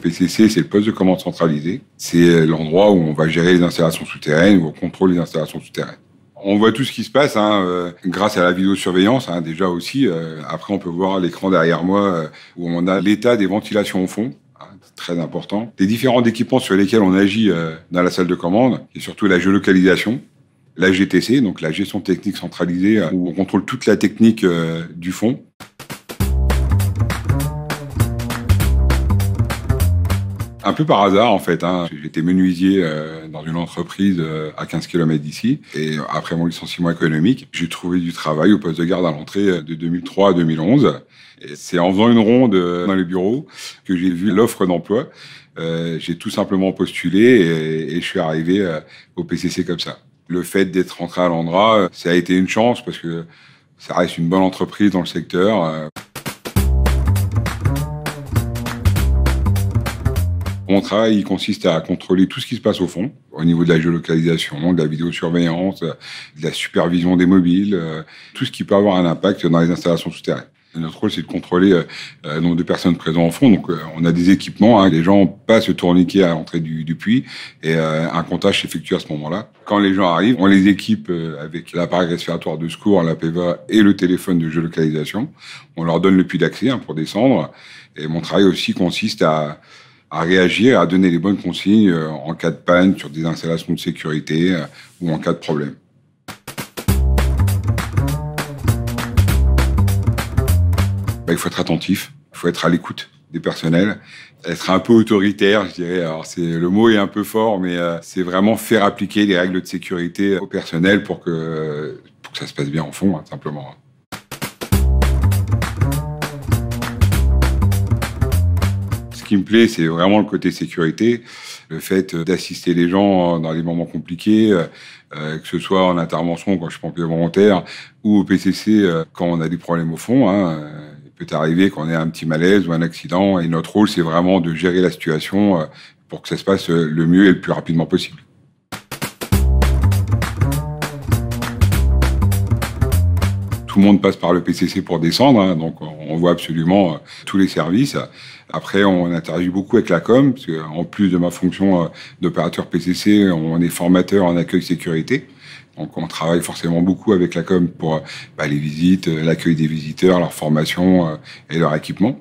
PCC, c'est le poste de commande centralisé. C'est l'endroit où on va gérer les installations souterraines, où on contrôle les installations souterraines. On voit tout ce qui se passe grâce à la vidéosurveillance déjà aussi. Après, on peut voir l'écran derrière moi où on a l'état des ventilations au fond. C'est très important. Les différents équipements sur lesquels on agit dans la salle de commande, et surtout la géolocalisation, la GTC, donc la gestion technique centralisée, où on contrôle toute la technique du fond. Un peu par hasard, en fait. J'étais menuisier dans une entreprise à 15 km d'ici. Et après mon licenciement économique, j'ai trouvé du travail au poste de garde à l'entrée de 2003 à 2011. Et c'est en faisant une ronde dans les bureaux que j'ai vu l'offre d'emploi. J'ai tout simplement postulé et je suis arrivé au PCC comme ça. Le fait d'être rentré à l'Andra, ça a été une chance parce que ça reste une bonne entreprise dans le secteur. Mon travail, il consiste à contrôler tout ce qui se passe au fond, au niveau de la géolocalisation, de la vidéosurveillance, de la supervision des mobiles, tout ce qui peut avoir un impact dans les installations souterraines. Notre rôle, c'est de contrôler le nombre de personnes présentes au fond. Donc, on a des équipements. Les gens passent le tourniquet à l'entrée du puits et un comptage s'effectue à ce moment-là. Quand les gens arrivent, on les équipe avec l'appareil respiratoire de secours, l'APEVA et le téléphone de géolocalisation. On leur donne le puits d'accès pour descendre. Et mon travail aussi consiste à réagir, à donner les bonnes consignes en cas de panne sur des installations de sécurité ou en cas de problème. Il faut être attentif, il faut être à l'écoute des personnels, être un peu autoritaire, je dirais. Alors le mot est un peu fort, mais c'est vraiment faire appliquer les règles de sécurité au personnel pour que ça se passe bien en fond, simplement. Ce qui me plaît, c'est vraiment le côté sécurité, le fait d'assister les gens dans les moments compliqués, que ce soit en intervention quand je suis pompier volontaire ou au PCC quand on a des problèmes au fond. Il peut arriver qu'on ait un petit malaise ou un accident et notre rôle, c'est vraiment de gérer la situation pour que ça se passe le mieux et le plus rapidement possible. Tout le monde passe par le PCC pour descendre, donc on voit absolument tous les services. Après, on interagit beaucoup avec la com, parce qu'en plus de ma fonction d'opérateur PCC, on est formateur en accueil sécurité. Donc on travaille forcément beaucoup avec la com pour les visites, l'accueil des visiteurs, leur formation et leur équipement.